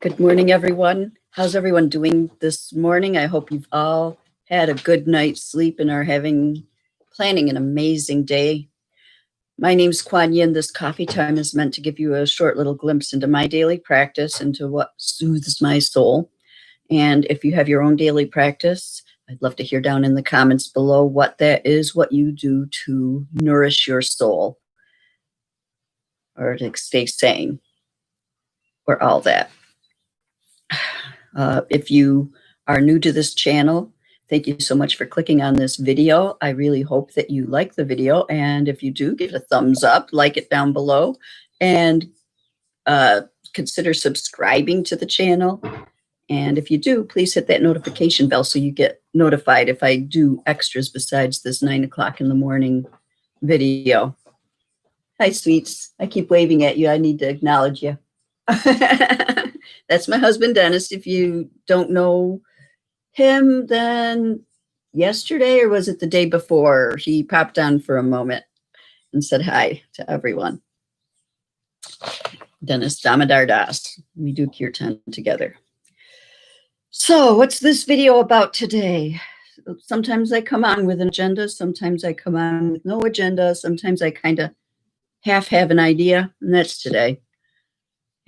Good morning, everyone. How's everyone doing this morning? I hope you've all had a good night's sleep and are planning an amazing day. My name's KuanYin. This coffee time is meant to give you a short little glimpse into my daily practice, into what soothes my soul. And if you have your own daily practice, I'd love to hear down in the comments below what that is, what you do to nourish your soul or to stay sane or all that. If you are new to this channel, thank you so much for clicking on this video. I really hope that you like the video. And if you do, give it a thumbs up, like it down below, and consider subscribing to the channel. And if you do, please hit that notification bell so you get notified if I do extras besides this 9 o'clock in the morning video. Hi, sweets. I keep waving at you. I need to acknowledge you. That's my husband, Dennis. If you don't know him, then yesterday, or was it the day before, he popped on for a moment and said hi to everyone. Dennis Damodar Das. We do kirtan together. So what's this video about today? Sometimes I come on with an agenda. Sometimes I come on with no agenda. Sometimes I kind of half have an idea, and that's today.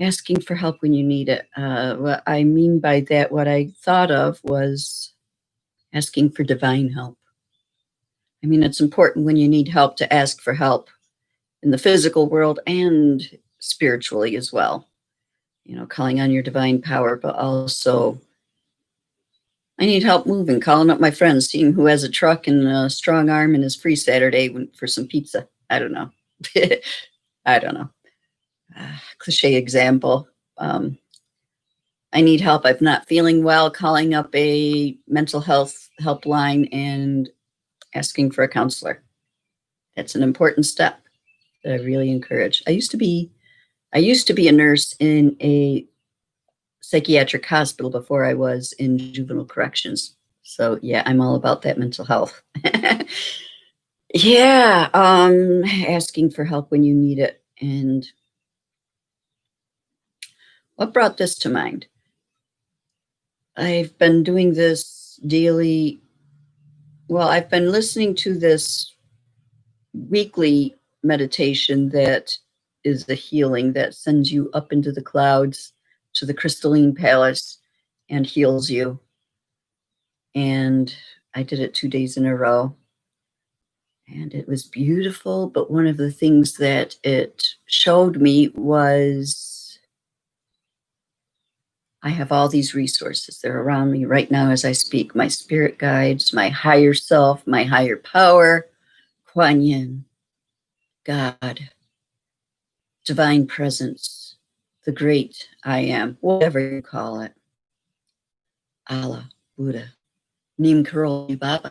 Asking for help when you need it. What I mean by that, what I thought of was asking for divine help. I mean, it's important when you need help to ask for help in the physical world and spiritually as well. You know, calling on your divine power, but also I need help moving, calling up my friends, seeing who has a truck and a strong arm and is free Saturday for some pizza. I don't know. I don't know. Cliche example. I need help. I'm not feeling well, calling up a mental health helpline and asking for a counselor. That's an important step that I really encourage. I used to be a nurse in a psychiatric hospital before I was in juvenile corrections. So yeah, I'm all about that mental health. Yeah, asking for help when you need it. And what brought this to mind? I've been doing this daily. Well, I've been listening to this weekly meditation that is the healing that sends you up into the clouds to the crystalline palace and heals you. And I did it 2 days in a row. And it was beautiful. But one of the things that it showed me was I have all these resources. They're around me right now as I speak. My spirit guides, my higher self, my higher power, KuanYin, God, divine presence, the great I am, whatever you call it. Allah, Buddha, Neem Karoli Baba.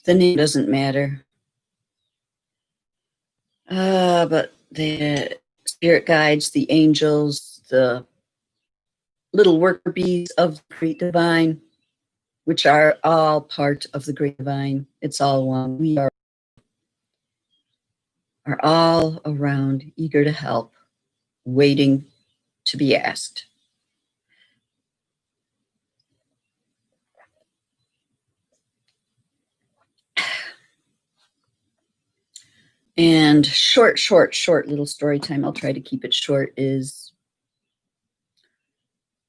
The name doesn't matter. But the spirit guides, the angels, the little worker bees of the great divine, which are all part of the great divine. It's all one. We are all around, eager to help, waiting to be asked. And short little story time, I'll try to keep it short, is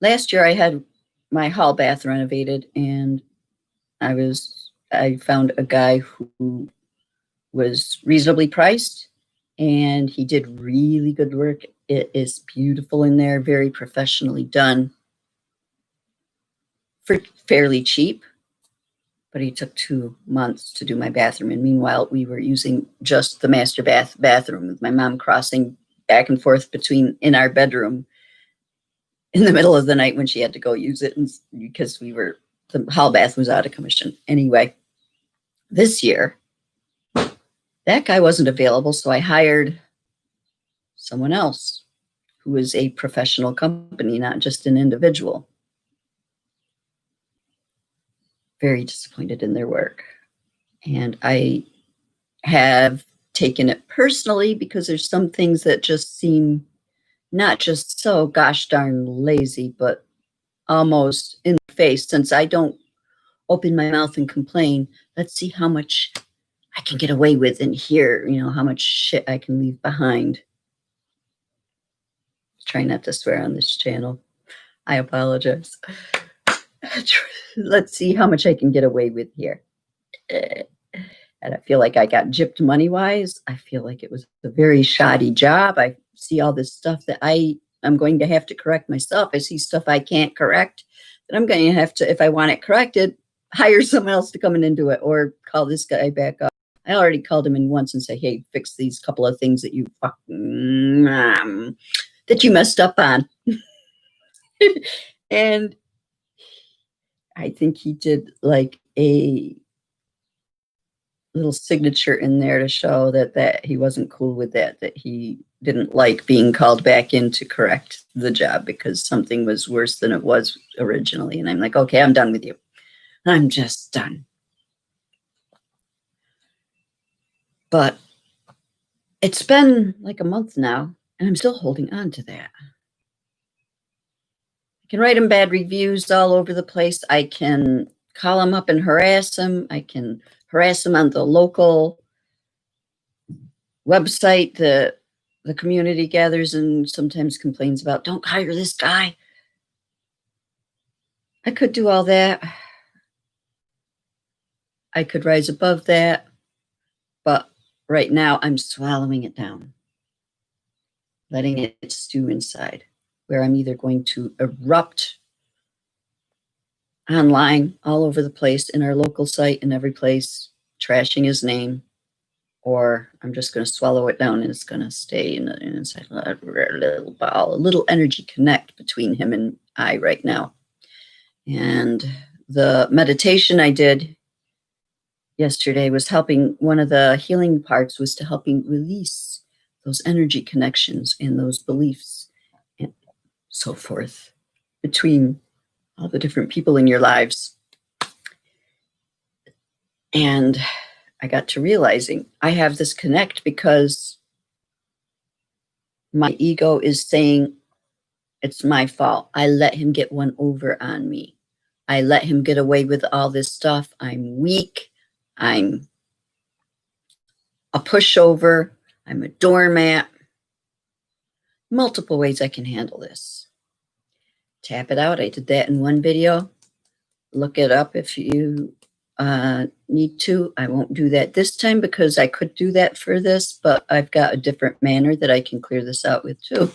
last year I had my hall bath renovated, and I found a guy who was reasonably priced, and he did really good work. It is beautiful in there, very professionally done for fairly cheap. But he took 2 months to do my bathroom. And meanwhile, we were using just the master bathroom with my mom crossing back and forth in our bedroom in the middle of the night when she had to go use it, and because the hall bath was out of commission. Anyway, this year, that guy wasn't available, so I hired someone else who is a professional company, not just an individual. Very disappointed in their work. And I have taken it personally because there's some things that just seem not just so gosh darn lazy, but almost in the face. Since I don't open my mouth and complain, let's see how much I can get away with in here, how much shit I can leave behind. Try not to swear on this channel. I apologize. Let's see how much I can get away with here. And I feel like I got gypped money-wise. I feel like it was a very shoddy job. I see all this stuff that I'm going to have to correct myself. I see stuff I can't correct that I'm going to have to, if I want it corrected, hire someone else to come in and do it, or call this guy back up. I already called him in once and say, hey, fix these couple of things that you messed up on. And I think he did like a little signature in there to show that he wasn't cool with that he didn't like being called back in to correct the job because something was worse than it was originally. And I'm like, okay, I'm done with you. I'm just done. But it's been like a month now, and I'm still holding on to that. I can write him bad reviews all over the place. I can call him up and harass him. I can harass him on the local website that the community gathers and sometimes complains about. Don't hire this guy. I could do all that. I could rise above that. But right now I'm swallowing it down, letting it stew inside, where I'm either going to erupt online all over the place, in our local site, in every place, trashing his name, or I'm just going to swallow it down and it's going to stay inside a little ball, a little energy connect between him and I right now. And the meditation I did yesterday was helping. One of the healing parts was to helping release those energy connections and those beliefs and so forth between all the different people in your lives. And I got to realizing I have this connect because my ego is saying it's my fault. I let him get one over on me. I let him get away with all this stuff. I'm weak. I'm a pushover. I'm a doormat. Multiple ways I can handle this. Tap it out. I did that in one video. Look it up if you need to. I won't do that this time because I could do that for this, but I've got a different manner that I can clear this out with too,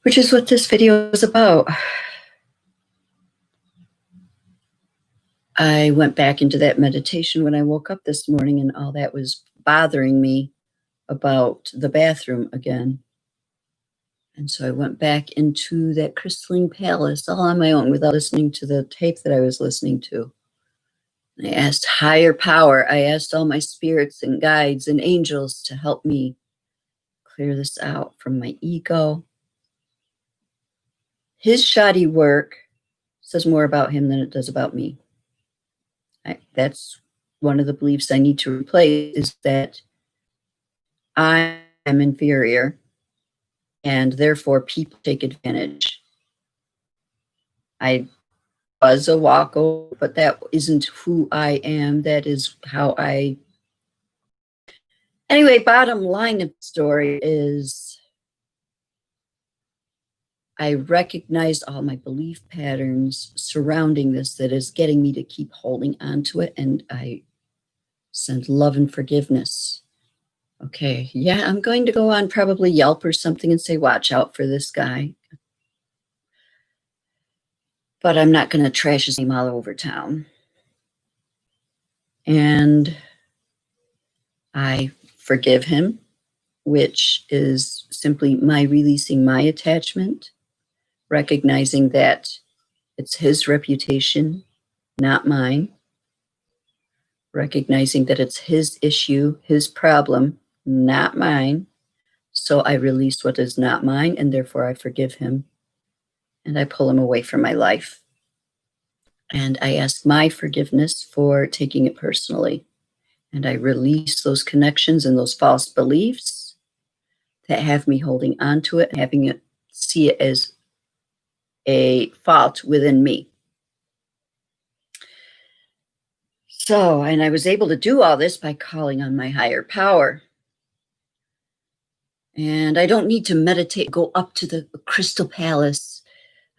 which is what this video is about. I went back into that meditation when I woke up this morning, and all that was bothering me about the bathroom again. And so I went back into that crystalline palace all on my own without listening to the tape that I was listening to. I asked higher power. I asked all my spirits and guides and angels to help me clear this out from my ego. His shoddy work says more about him than it does about me. That's one of the beliefs I need to replace, is that I am inferior and therefore people take advantage. I was a walkover, but that isn't who I am. That is how I... Anyway, bottom line of the story is I recognized all my belief patterns surrounding this that is getting me to keep holding on to it, and I send love and forgiveness. Okay, yeah, I'm going to go on probably Yelp or something and say, watch out for this guy. But I'm not going to trash his name all over town. And I forgive him, which is simply my releasing my attachment, recognizing that it's his reputation, not mine, recognizing that it's his issue, his problem, not mine. So I release what is not mine, and therefore I forgive him, and I pull him away from my life. And I ask my forgiveness for taking it personally. And I release those connections and those false beliefs that have me holding on to it and having it see it as a fault within me. So, and I was able to do all this by calling on my higher power. And I don't need to meditate, go up to the crystal palace.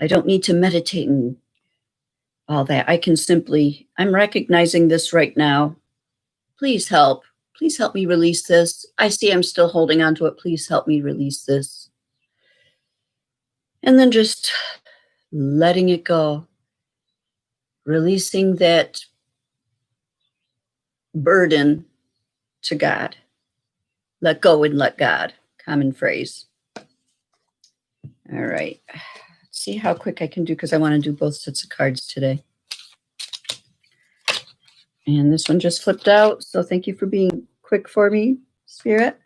I don't need to meditate and all that. I can simply, I'm recognizing this right now. Please help. Please help me release this. I see I'm still holding on to it. Please help me release this. And then just letting it go. Releasing that burden to God. Let go and let God. Common phrase. All right. Let's see how quick I can do because I want to do both sets of cards today. And this one just flipped out. So thank you for being quick for me, Spirit.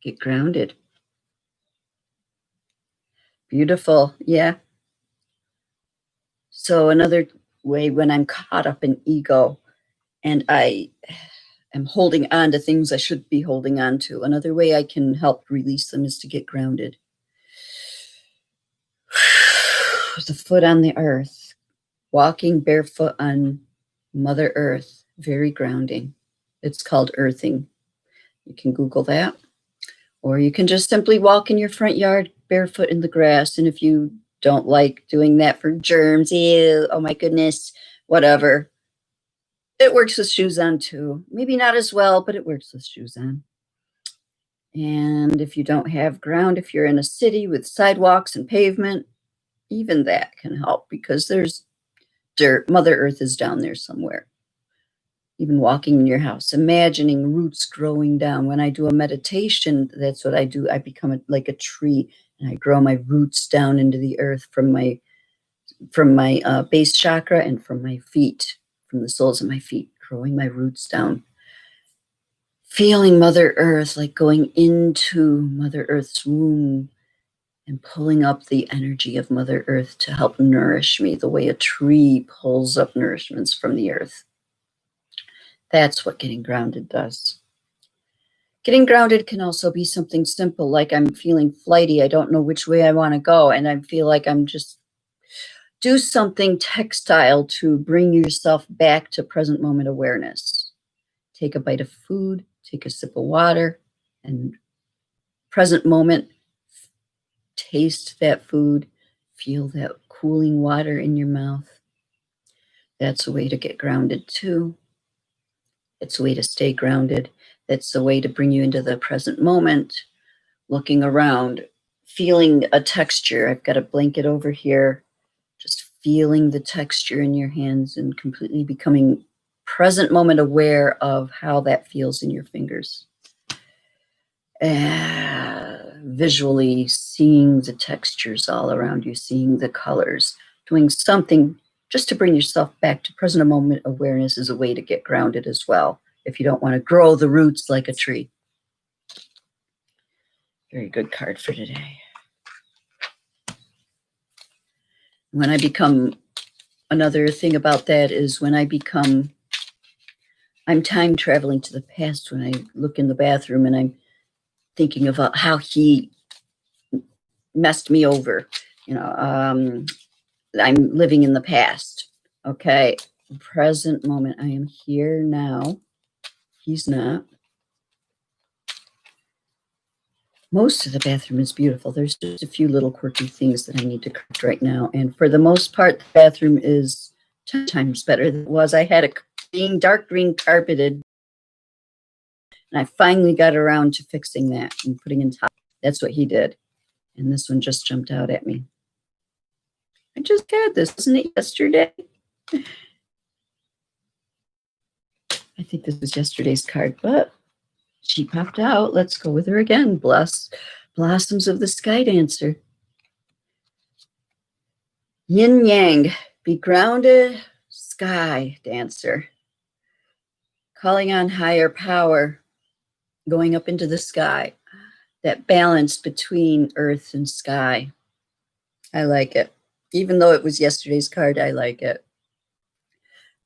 Get grounded. Beautiful. Yeah. So another way when I'm caught up in ego and I am holding on to things I should be holding on to, another way I can help release them is to get grounded. The foot on the earth, walking barefoot on Mother Earth, very grounding. It's called earthing. You can Google that. Or you can just simply walk in your front yard barefoot in the grass. And if you don't like doing that for germs, ew, oh my goodness, whatever. It works with shoes on too. Maybe not as well, but it works with shoes on. And if you don't have ground, if you're in a city with sidewalks and pavement, even that can help because there's dirt. Mother Earth is down there somewhere. Even walking in your house, imagining roots growing down. When I do a meditation, that's what I do. I become like a tree and I grow my roots down into the earth from my base chakra and from my feet, from the soles of my feet, growing my roots down. Feeling Mother Earth, like going into Mother Earth's womb and pulling up the energy of Mother Earth to help nourish me the way a tree pulls up nourishments from the earth. That's what getting grounded does. Getting grounded can also be something simple, like I'm feeling flighty. I don't know which way I want to go. And I feel like I'm just do something textile to bring yourself back to present moment awareness. Take a bite of food, take a sip of water, and present moment, taste that food, feel that cooling water in your mouth. That's a way to get grounded too. It's a way to stay grounded. That's a way to bring you into the present moment, looking around, feeling a texture. I've got a blanket over here, just feeling the texture in your hands and completely becoming present moment aware of how that feels in your fingers. Visually seeing the textures all around you, seeing the colors, doing something just to bring yourself back to present moment awareness is a way to get grounded as well, if you don't want to grow the roots like a tree. Very good card for today. When I become, another thing about that is when I become, I'm time traveling to the past when I look in the bathroom and I'm thinking about how he messed me over. I'm living in the past. Okay, present moment. I am here now. He's not. Most of the bathroom is beautiful. There's just a few little quirky things that I need to correct right now. And for the most part, the bathroom is 10 times better than it was. I had being dark green carpeted. And I finally got around to fixing that and putting in top. That's what he did. And this one just jumped out at me. I just got this, wasn't it yesterday? I think this was yesterday's card, but she popped out. Let's go with her again. Blossoms of the Sky Dancer. Yin Yang, be grounded, sky dancer. Calling on higher power, going up into the sky. That balance between earth and sky. I like it. Even though it was yesterday's card, I like it.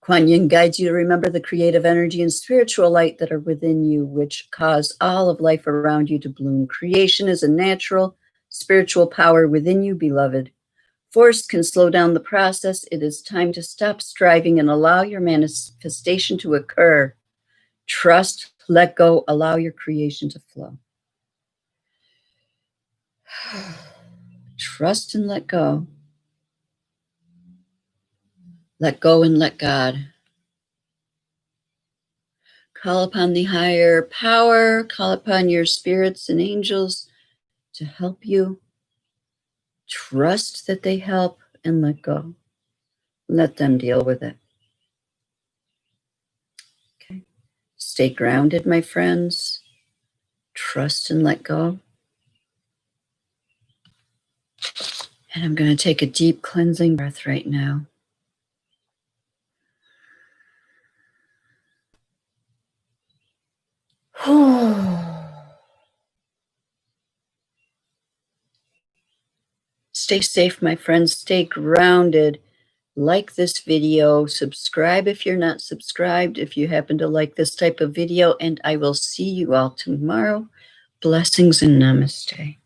KuanYin guides you to remember the creative energy and spiritual light that are within you, which cause all of life around you to bloom. Creation is a natural spiritual power within you, beloved. Force can slow down the process. It is time to stop striving and allow your manifestation to occur. Trust, let go, allow your creation to flow. Trust and let go. Let go and let God. Call upon the higher power, call upon your spirits and angels to help you. Trust that they help and let go. Let them deal with it. Okay. Stay grounded, my friends. Trust and let go. And I'm going to take a deep cleansing breath right now. Stay safe, my friends. Stay grounded. Like this video. Subscribe if you're not subscribed, if you happen to like this type of video. And I will see you all tomorrow. Blessings and namaste.